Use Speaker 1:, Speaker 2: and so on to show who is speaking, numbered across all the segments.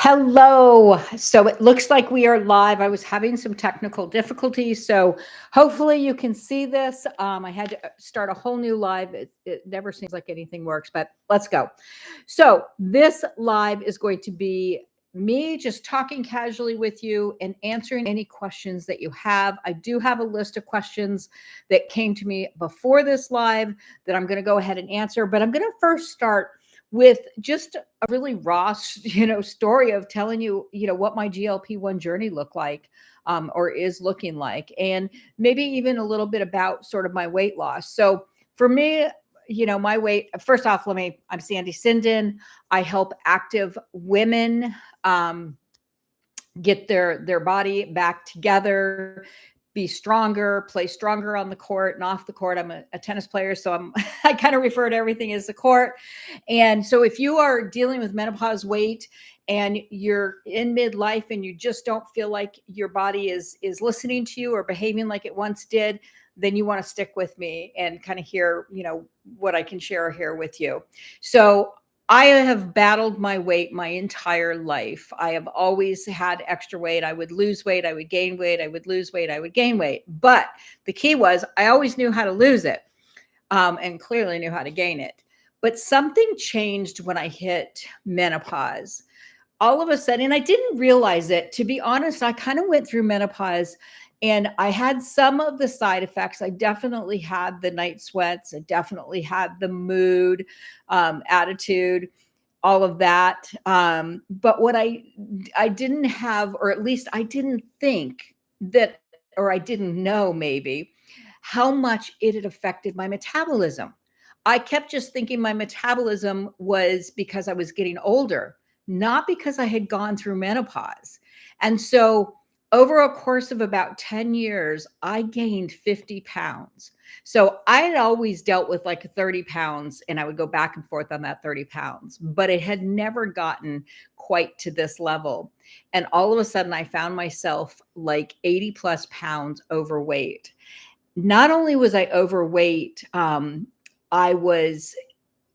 Speaker 1: Hello. So it looks like we are live. I was having some technical difficulties, so hopefully you can see this. I had to start a whole new live. It never seems like anything works, but let's go. So this live is going to be me just talking casually with you and answering any questions that you have. I do have a list of questions that came to me before this live that I'm going to go ahead and answer, but I'm going to first start with just a really raw, story of telling you, what my GLP-1 journey looked like, or is looking like, and maybe even a little bit about sort of my weight loss. So for me, my weight, first off, I'm Sandy Sinden. I help active women, get their body back together, be stronger, play stronger on the court and off the court. I'm a tennis player, so I kind of refer to everything as the court. And so if you are dealing with menopause weight and you're in midlife and you just don't feel like your body is listening to you or behaving like it once did, then you want to stick with me and kind of hear, what I can share here with you. So I have battled my weight my entire life. I have always had extra weight. I would lose weight. I would gain weight. I would lose weight. I would gain weight. But the key was I always knew how to lose it, and clearly knew how to gain it. But something changed when I hit menopause. All of a sudden, and I didn't realize it. To be honest, I kind of went through menopause and I had some of the side effects. I definitely had the night sweats. I definitely had the mood, attitude, all of that. But what I didn't have, or at least I didn't think that, or I didn't know maybe how much it had affected my metabolism. I kept just thinking my metabolism was because I was getting older, not because I had gone through menopause. And so over a course of about 10 years, I gained 50 pounds. So I had always dealt with like 30 pounds and I would go back and forth on that 30 pounds, but it had never gotten quite to this level. And all of a sudden I found myself like 80 plus pounds overweight. Not only was I overweight, I was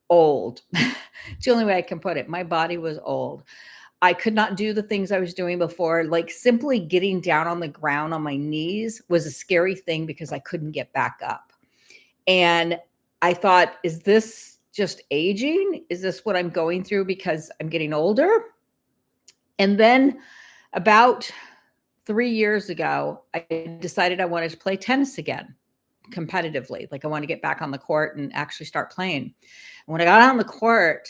Speaker 1: old. It's the only way I can put it. My body was old. I could not do the things I was doing before. Like simply getting down on the ground on my knees was a scary thing because I couldn't get back up. And I thought, is this just aging? Is this what I'm going through because I'm getting older? And then about 3 years ago, I decided I wanted to play tennis again competitively. Like I want to get back on the court and actually start playing. And when I got on the court,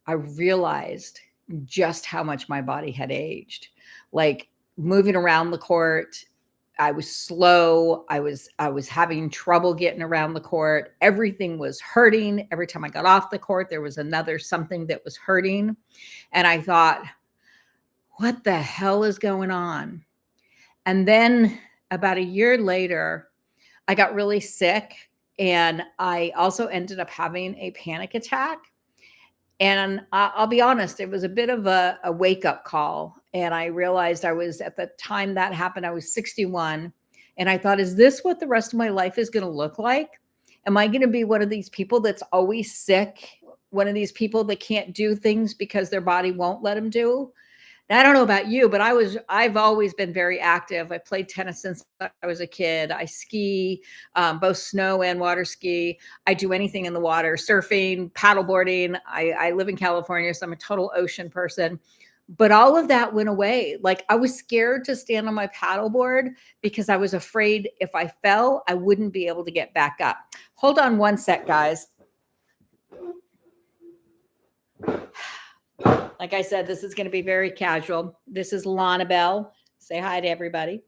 Speaker 1: I realized just how much my body had aged. Like moving around the court, I was slow. I was having trouble getting around the court. Everything was hurting. Every time I got off the court, there was another something that was hurting. And I thought, what the hell is going on? And then about a year later, I got really sick and I also ended up having a panic attack. And I'll be honest, it was a bit of a wake-up call. And I realized at the time that happened, I was 61. And I thought, is this what the rest of my life is going to look like? Am I going to be one of these people that's always sick? One of these people that can't do things because their body won't let them do? Now, I don't know about you, but I've always been very active. I played tennis since I was a kid. I ski, both snow and water ski. I do anything in the water, surfing, paddleboarding. I live in California, so I'm a total ocean person. But all of that went away. Like I was scared to stand on my paddleboard because I was afraid if I fell, I wouldn't be able to get back up. Hold on one sec, guys. Like I said, this is going to be very casual. This is Lana Bell. Say hi to everybody.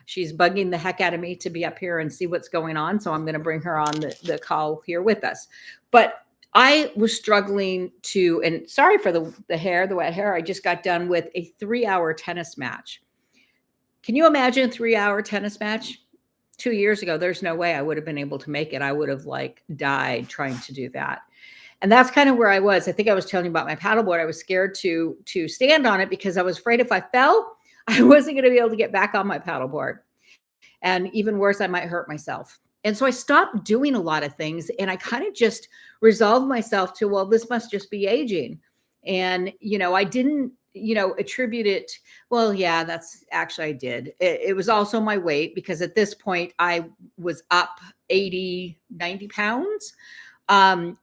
Speaker 1: She's bugging the heck out of me to be up here and see what's going on. So I'm going to bring her on the call here with us. But I was struggling to, and sorry for the wet hair. I just got done with a 3-hour tennis match. Can you imagine a 3-hour tennis match? 2 years ago, there's no way I would have been able to make it. I would have like died trying to do that. And that's kind of where I was. I think I was telling you about my paddleboard. I was scared to stand on it because I was afraid if I fell, I wasn't going to be able to get back on my paddleboard. And even worse, I might hurt myself. And so I stopped doing a lot of things and I kind of just resolved myself to, well, this must just be aging. And, I didn't, attribute it. Well, yeah, that's actually, I did. It was also my weight, because at this point I was up 80, 90 pounds,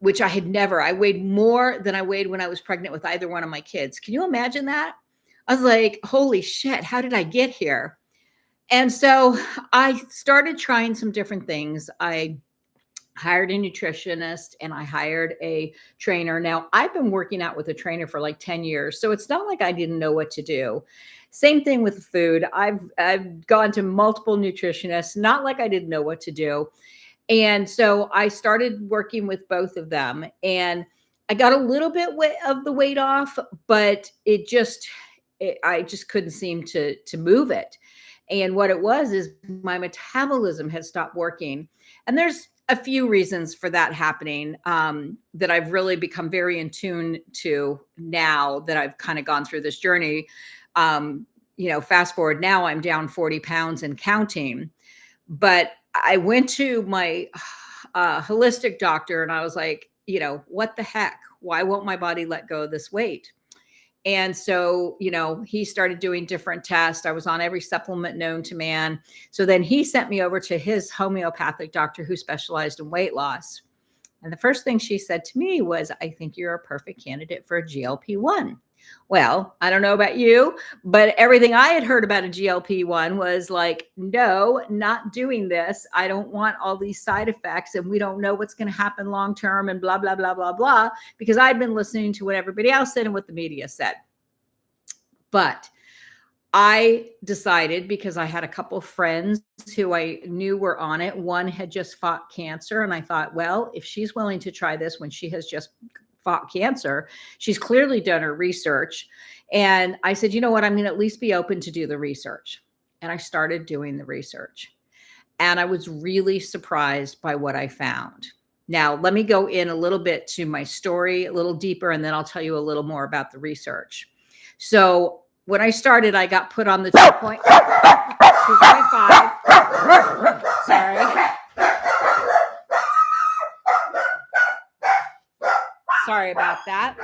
Speaker 1: which I weighed more than I weighed when I was pregnant with either one of my kids. Can you imagine that? I was like, holy shit, how did I get here? And so I started trying some different things. I hired a nutritionist and I hired a trainer. Now, I've been working out with a trainer for like 10 years, so it's not like I didn't know what to do. Same thing with food. I've gone to multiple nutritionists, not like I didn't know what to do. And so I started working with both of them, and I got a little bit of the weight off, but I just couldn't seem to move it. And what it was is my metabolism had stopped working. And there's a few reasons for that happening, that I've really become very in tune to now that I've kind of gone through this journey. Fast forward now, I'm down 40 pounds and counting. But I went to my holistic doctor and I was like, what the heck? Why won't my body let go of this weight? And so, he started doing different tests. I was on every supplement known to man. So then he sent me over to his homeopathic doctor who specialized in weight loss. And the first thing she said to me was, I think you're a perfect candidate for a GLP-1. Well, I don't know about you, but everything I had heard about a GLP-1 was like, no, not doing this. I don't want all these side effects, and we don't know what's going to happen long term, and blah, blah, blah, blah, blah, because I'd been listening to what everybody else said and what the media said. But I decided, because I had a couple of friends who I knew were on it. One had just fought cancer, and I thought, well, if she's willing to try this when she has just fought cancer, she's clearly done her research. And I said, you know what, I'm going to at least be open to do the research. And I started doing the research. And I was really surprised by what I found. Now, let me go in a little bit to my story, a little deeper, and then I'll tell you a little more about the research. So when I started, I got put on the 2.5. Sorry. Sorry about that.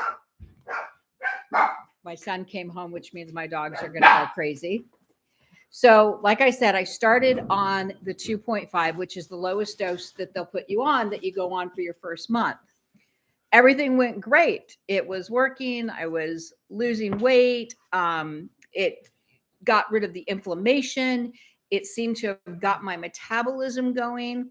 Speaker 1: My son came home, which means my dogs are going to go crazy. So, like I said, I started on the 2.5, which is the lowest dose that they'll put you on, that you go on for your first month. Everything went great. It was working. I was losing weight. It got rid of the inflammation. It seemed to have got my metabolism going.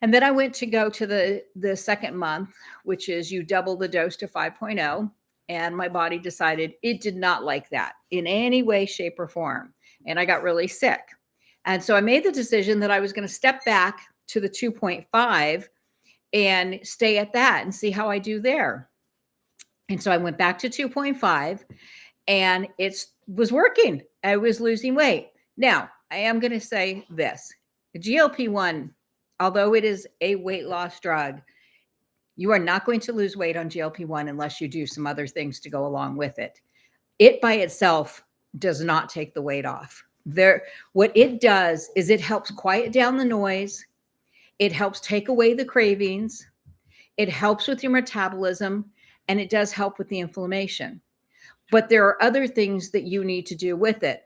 Speaker 1: And then I went to go to the second month, which is you double the dose to 5.0. And my body decided it did not like that in any way, shape, or form. And I got really sick. And so I made the decision that I was going to step back to the 2.5 and stay at that and see how I do there. And so I went back to 2.5, and it was working. I was losing weight. Now, I am going to say this. The GLP-1, although it is a weight loss drug, you are not going to lose weight on GLP-1 unless you do some other things to go along with it. It by itself does not take the weight off. What it does is it helps quiet down the noise. It helps take away the cravings. It helps with your metabolism, and it does help with the inflammation. But there are other things that you need to do with it.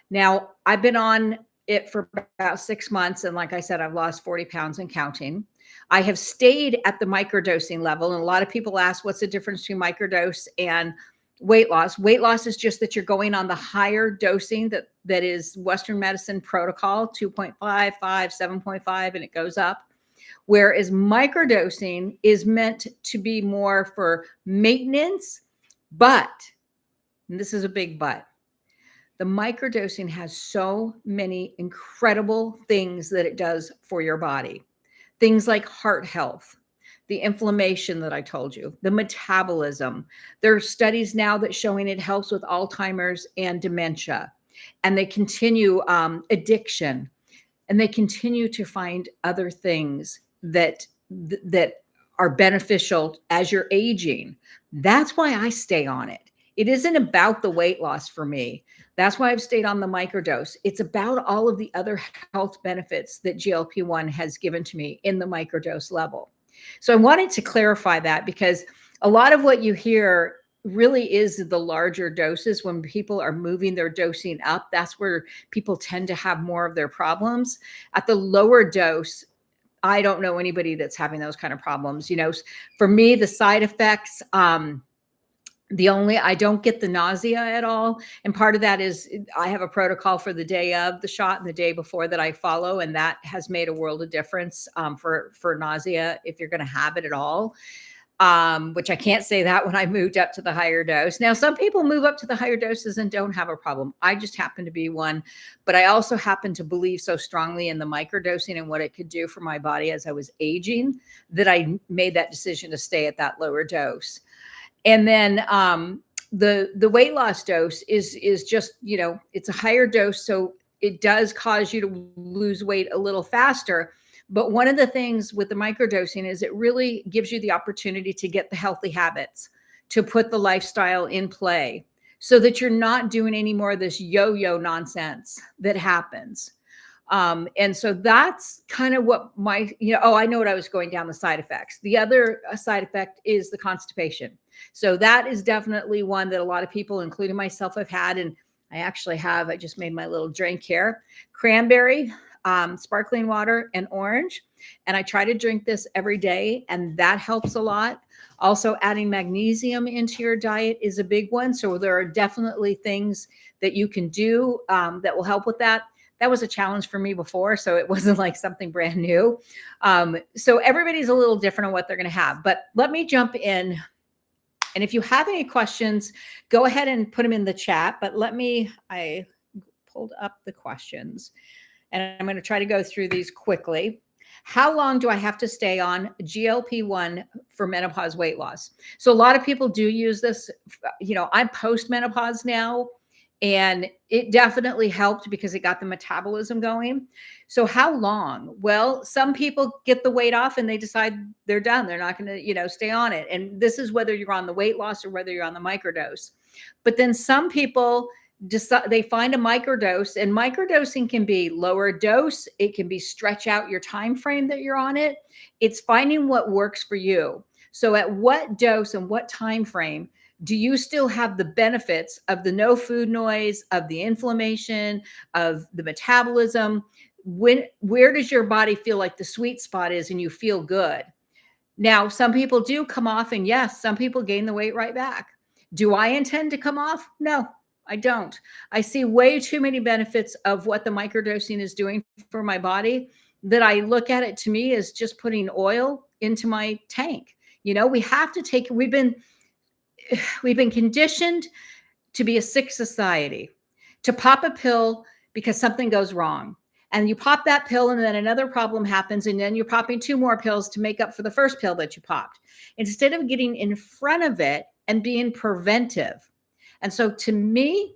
Speaker 1: Now, I've been on it for about 6 months. And like I said, I've lost 40 pounds and counting. I have stayed at the microdosing level. And a lot of people ask, what's the difference between microdose and weight loss? Weight loss is just that you're going on the higher dosing that is Western medicine protocol, 2.5, 5, 7.5, and it goes up. Whereas microdosing is meant to be more for maintenance, but, and this is a big but, the microdosing has so many incredible things that it does for your body. Things like heart health, the inflammation that I told you, the metabolism. There are studies now that showing it helps with Alzheimer's and dementia, and they continue addiction, and they continue to find other things that are beneficial as you're aging. That's why I stay on it. It isn't about the weight loss for me. That's why I've stayed on the microdose. It's about all of the other health benefits that GLP-1 has given to me in the microdose level. So I wanted to clarify that, because a lot of what you hear really is the larger doses. When people are moving their dosing up, that's where people tend to have more of their problems. At the lower dose, I don't know anybody that's having those kind of problems. For me, the side effects, I don't get the nausea at all. And part of that is I have a protocol for the day of the shot and the day before that I follow. And that has made a world of difference for nausea, if you're going to have it at all. Which I can't say that when I moved up to the higher dose. Now, some people move up to the higher doses and don't have a problem. I just happen to be one, but I also happen to believe so strongly in the microdosing and what it could do for my body as I was aging that I made that decision to stay at that lower dose. And then the weight loss dose is just, it's a higher dose. So it does cause you to lose weight a little faster. But one of the things with the microdosing is it really gives you the opportunity to get the healthy habits, to put the lifestyle in play so that you're not doing any more of this yo-yo nonsense that happens. And so that's kind of what I know what I was going down the side effects. The other side effect is the constipation. So that is definitely one that a lot of people, including myself, have had. And I just made my little drink here, cranberry, sparkling water, and orange. And I try to drink this every day, and that helps a lot. Also, adding magnesium into your diet is a big one. So there are definitely things that you can do that will help with that. That was a challenge for me before, so it wasn't like something brand new. So everybody's a little different on what they're going to have. But let me jump in. And if you have any questions, go ahead and put them in the chat. But I pulled up the questions. And I'm going to try to go through these quickly. How long do I have to stay on GLP-1 for menopause weight loss? So a lot of people do use this. I'm post-menopause now, and it definitely helped because it got the metabolism going. So how long? Well, some people get the weight off and they decide they're done. They're not going to, stay on it. And this is whether you're on the weight loss or whether you're on the microdose. But then some people they find a microdose, and microdosing can be lower dose. It can be stretch out your time frame that you're on it. It's finding what works for you. So at what dose and what time frame do you still have the benefits of the no food noise, of the inflammation, of the metabolism? Where does your body feel like the sweet spot is and you feel good? Now, some people do come off, and yes, some people gain the weight right back. Do I intend to come off? No, I don't. I see way too many benefits of what the microdosing is doing for my body that I look at it, to me, as just putting oil into my tank. We have to take, we've been conditioned to be a sick society, to pop a pill because something goes wrong. And you pop that pill, and then another problem happens, and then you're popping 2 more pills to make up for the first pill that you popped, instead of getting in front of it and being preventive. And so to me,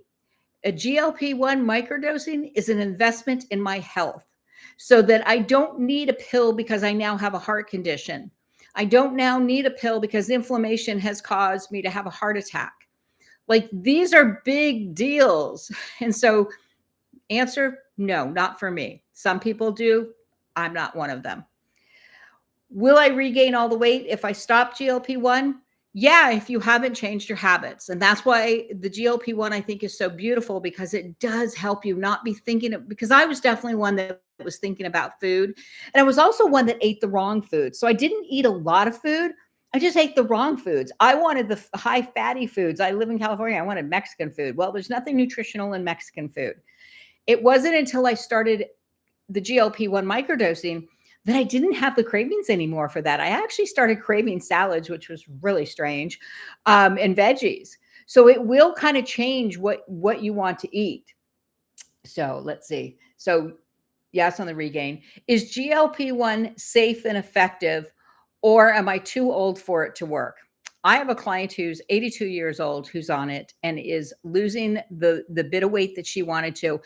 Speaker 1: a GLP-1 microdosing is an investment in my health, so that I don't need a pill because I now have a heart condition. I don't now need a pill because inflammation has caused me to have a heart attack. Like, these are big deals. And so answer, no, not for me. Some people do. I'm not one of them. Will I regain all the weight if I stop GLP-1? Yeah, if you haven't changed your habits. And that's why the GLP-1, I think, is so beautiful, because it does help you not be thinking of, because I was definitely one that was thinking about food. And I was also one that ate the wrong food. So I didn't eat a lot of food. I just ate the wrong foods. I wanted the high fatty foods. I live in California. I wanted Mexican food. Well, there's nothing nutritional in Mexican food. It wasn't until I started the GLP-1 microdosing that I didn't have the cravings anymore for that. I actually started craving salads, which was really strange, and veggies. So it will kind of change what you want to eat. So let's see. So yes, on the regain. Is GLP-1 safe and effective, or am I too old for it to work? I have a client who's 82 years old who's on it and is losing the bit of weight that she wanted to.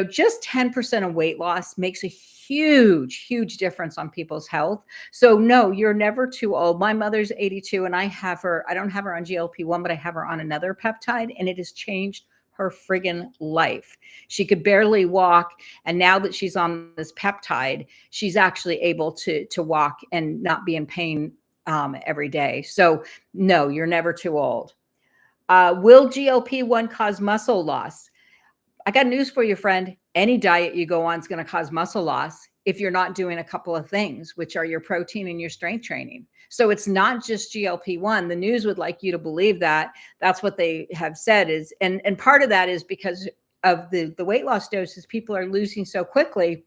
Speaker 1: Just 10% of weight loss makes a huge, huge difference on people's health. So no, you're never too old. My mother's 82 and I don't have her on GLP-1, but I have her on another peptide, and it has changed her friggin' life. She could barely walk. And now that she's on this peptide, she's actually able to walk and not be in pain every day. So no, you're never too old. Will GLP-1 cause muscle loss? I got news for you, friend. Any diet you go on is going to cause muscle loss if you're not doing a couple of things, which are your protein and your strength training. So it's not just GLP-1. The news would like you to believe that. That's what they have said is, and part of that is because of the weight loss doses people are losing so quickly,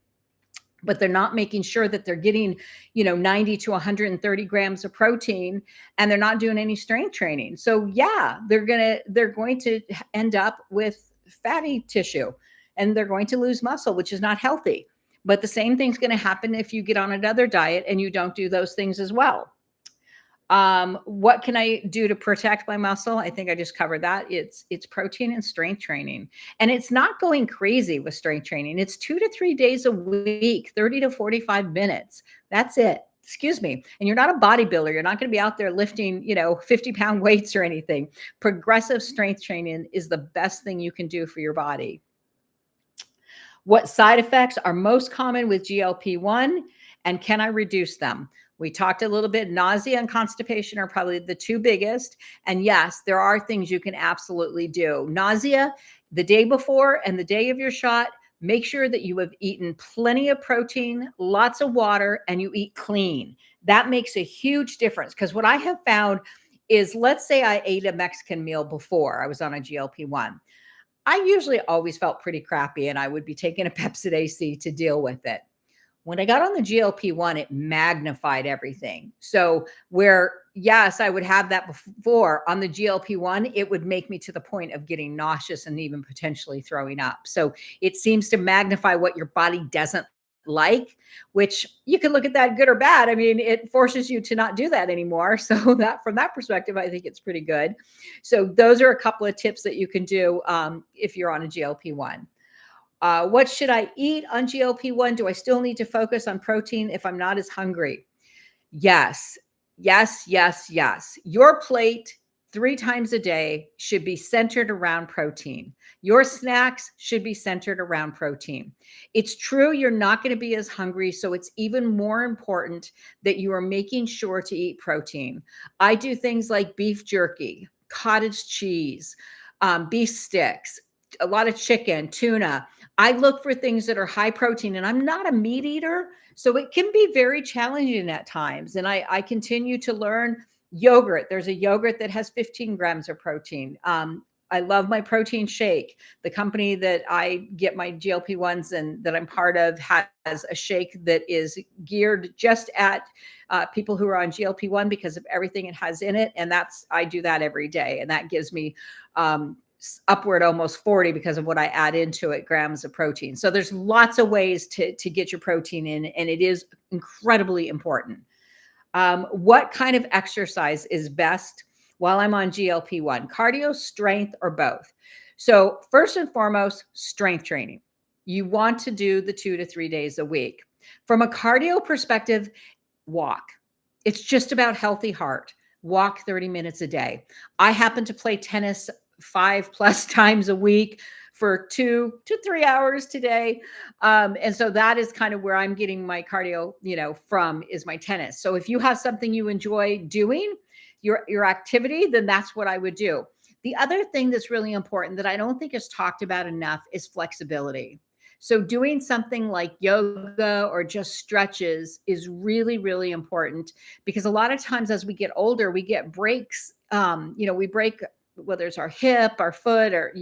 Speaker 1: but they're not making sure that they're getting, 90 to 130 grams of protein, and they're not doing any strength training. So yeah, they're going to end up with fatty tissue, and they're going to lose muscle, which is not healthy. But the same thing's going to happen if you get on another diet and you don't do those things as well. What can I do to protect my muscle? I think I just covered that. It's protein and strength training. And it's not going crazy with strength training. It's 2 to 3 days a week, 30 to 45 minutes. That's it. Excuse me. And you're not a bodybuilder. You're not going to be out there lifting, 50-pound weights or anything. Progressive strength training is the best thing you can do for your body. What side effects are most common with GLP-1, and can I reduce them? We talked a little bit. Nausea and constipation are probably the two biggest. And yes, there are things you can absolutely do. Nausea, the day before and the day of your shot, make sure that you have eaten plenty of protein, lots of water, and you eat clean. That makes a huge difference, because what I have found is, let's say I ate a Mexican meal before I was on a GLP-1. I usually always felt pretty crappy, and I would be taking a Pepsid AC to deal with it. When I got on the GLP-1, it magnified everything. So where, yes, I would have that before, on the GLP-1, it would make me to the point of getting nauseous and even potentially throwing up. So it seems to magnify what your body doesn't like, which you can look at that good or bad. I mean, it forces you to not do that anymore. So that, from that perspective, I think it's pretty good. So those are a couple of tips that you can do if you're on a GLP-1. What should I eat on GLP-1? Do I still need to focus on protein if I'm not as hungry? Yes, yes, yes, yes. Your plate 3 times a day should be centered around protein. Your snacks should be centered around protein. It's true you're not going to be as hungry, so it's even more important that you are making sure to eat protein. I do things like beef jerky, cottage cheese, beef sticks, a lot of chicken, tuna. I look for things that are high protein, and I'm not a meat eater, so it can be very challenging at times. And I continue to learn. Yogurt. There's a yogurt that has 15 grams of protein. I love my protein shake. The company that I get my GLP-1s and that I'm part of has a shake that is geared just at people who are on GLP-1 because of everything it has in it. And I do that every day. And that gives me upward almost 40, because of what I add into it, grams of protein. So there's lots of ways to get your protein in, and it is incredibly important. What kind of exercise is best while I'm on GLP-1? Cardio, strength, or both? So first and foremost, strength training. You want to do the 2 to 3 days a week. From a cardio perspective, walk. It's just about healthy heart. Walk 30 minutes a day. I happen to play tennis 5+ times a week for 2 to 3 hours today. And so that is kind of where I'm getting my cardio, from, is my tennis. So if you have something you enjoy doing, your activity, then that's what I would do. The other thing that's really important that I don't think is talked about enough is flexibility. So doing something like yoga or just stretches is really, really important, because a lot of times as we get older, we get breaks. We break, whether it's our hip, our foot, or,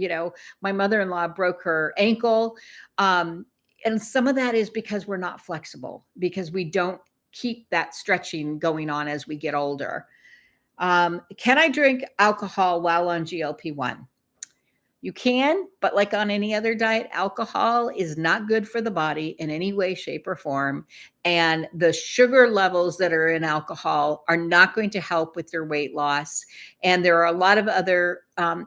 Speaker 1: my mother-in-law broke her ankle. And some of that is because we're not flexible, because we don't keep that stretching going on as we get older. Can I drink alcohol while on GLP-1? You can, but like on any other diet, alcohol is not good for the body in any way, shape, or form. And the sugar levels that are in alcohol are not going to help with your weight loss. And there are a lot of other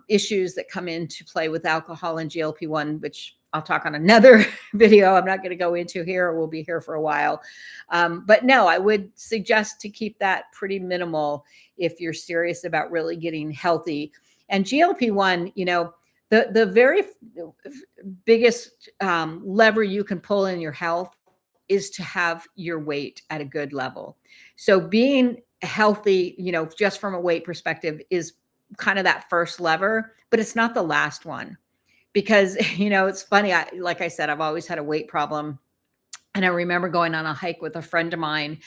Speaker 1: issues that come into play with alcohol and GLP-1, which I'll talk on another video. I'm not going to go into here. We'll be here for a while. But no, I would suggest to keep that pretty minimal if you're serious about really getting healthy. And GLP-1, the very biggest lever you can pull in your health is to have your weight at a good level. So being healthy, just from a weight perspective, is kind of that first lever, but it's not the last one because, it's funny. Like I said, I've always had a weight problem. And I remember going on a hike with a friend of mine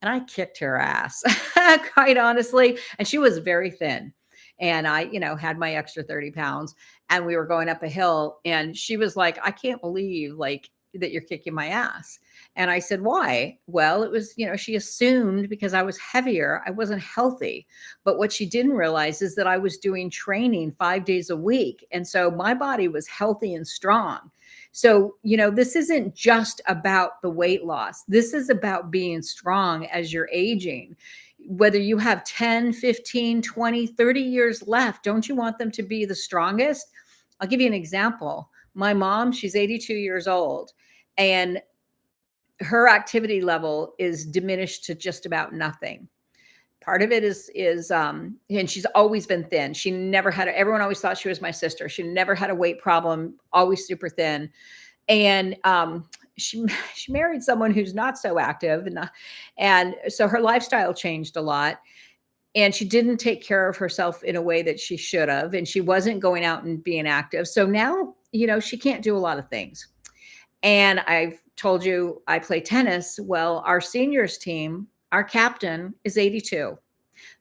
Speaker 1: and I kicked her ass, quite honestly. And she was very thin. And I, had my extra 30 pounds and we were going up a hill and she was like, I can't believe like that you're kicking my ass. And I said, why? Well, it was, she assumed because I was heavier, I wasn't healthy. But what she didn't realize is that I was doing training 5 days a week. And so my body was healthy and strong. So, this isn't just about the weight loss. This is about being strong as you're aging. Whether you have 10, 15, 20, 30 years left, don't you want them to be the strongest? I'll give you an example. My mom, she's 82 years old, and her activity level is diminished to just about nothing. Part of it is and she's always been thin. She never had everyone always thought she was my sister. She never had a weight problem, always super thin. And she married someone who's not so active, and so her lifestyle changed a lot. And she didn't take care of herself in a way that she should have, and she wasn't going out and being active. So now, she can't do a lot of things. And I've told you I play tennis. Well, our seniors team, our captain is 82,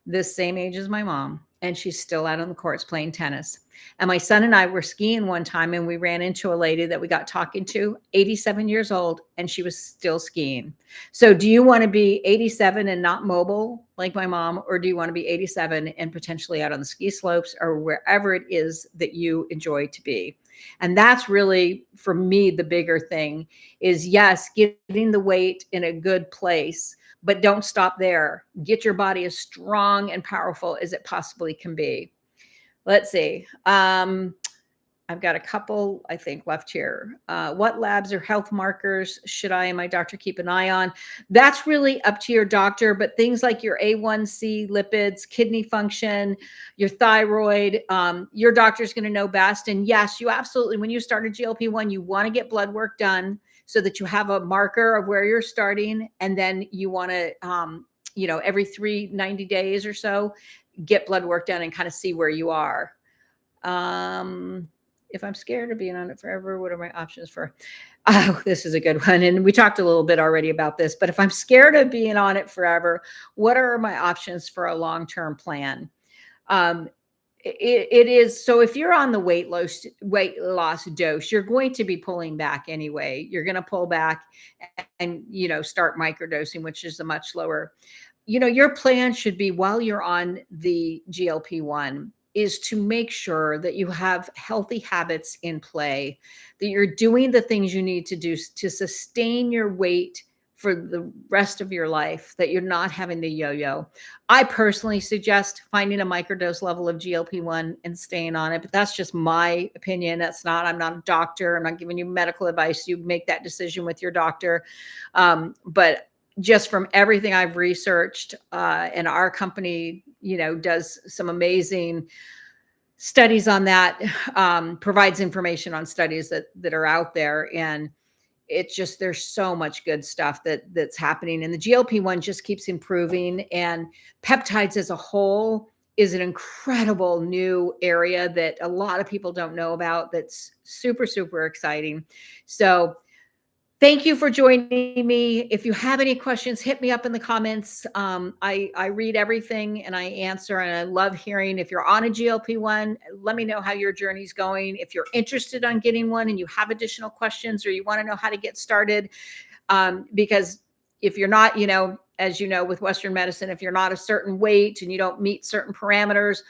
Speaker 1: the same age as my mom, and she's still out on the courts playing tennis. And my son and I were skiing one time and we ran into a lady that we got talking to, 87 years old, and she was still skiing. So do you want to be 87 and not mobile like my mom, or do you want to be 87 and potentially out on the ski slopes or wherever it is that you enjoy to be? And that's really, for me, the bigger thing is, yes, getting the weight in a good place, but don't stop there. Get your body as strong and powerful as it possibly can be. Let's see. I've got a couple, I think, left here. What labs or health markers should I and my doctor keep an eye on? That's really up to your doctor, but things like your A1C, lipids, kidney function, your thyroid, your doctor's going to know best. And yes, you absolutely, when you start a GLP-1, you want to get blood work done so that you have a marker of where you're starting. And then you want to, every 90 days or so, get blood work done and kind of see where you are. If I'm scared of being on it forever, what are my options for? Oh, this is a good one. And we talked a little bit already about this, but if I'm scared of being on it forever, what are my options for a long-term plan? It is, so if you're on the weight loss dose, you're going to be pulling back anyway. You're going to pull back and, start microdosing, which is a much lower, your plan should be, while you're on the GLP-1, is to make sure that you have healthy habits in play, that you're doing the things you need to do to sustain your weight for the rest of your life, that you're not having to yo-yo. I personally suggest finding a microdose level of GLP-1 and staying on it, but that's just my opinion. I'm not a doctor. I'm not giving you medical advice. You make that decision with your doctor. But just from everything I've researched, and our company, does some amazing studies on that, provides information on studies that are out there. And it's just, there's so much good stuff that's happening. And the GLP-1 just keeps improving. And peptides as a whole is an incredible new area that a lot of people don't know about. That's super, super exciting. So thank you for joining me. If you have any questions, hit me up in the comments. I read everything and I answer, and I love hearing. If you're on a GLP-1, let me know how your journey's going. If you're interested on getting one and you have additional questions, or you want to know how to get started, because if you're not, as you know, with Western medicine, if you're not a certain weight and you don't meet certain parameters,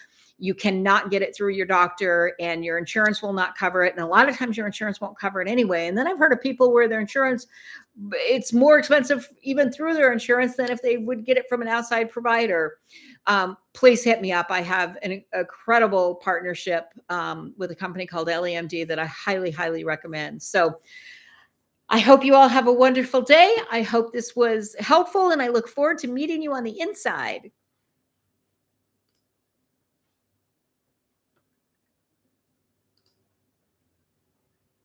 Speaker 1: you cannot get it through your doctor, and your insurance will not cover it. And a lot of times your insurance won't cover it anyway. And then I've heard of people where their insurance, it's more expensive even through their insurance than if they would get it from an outside provider. Please hit me up. I have an incredible partnership with a company called LEMD that I highly, highly recommend. So I hope you all have a wonderful day. I hope this was helpful, and I look forward to meeting you on the inside.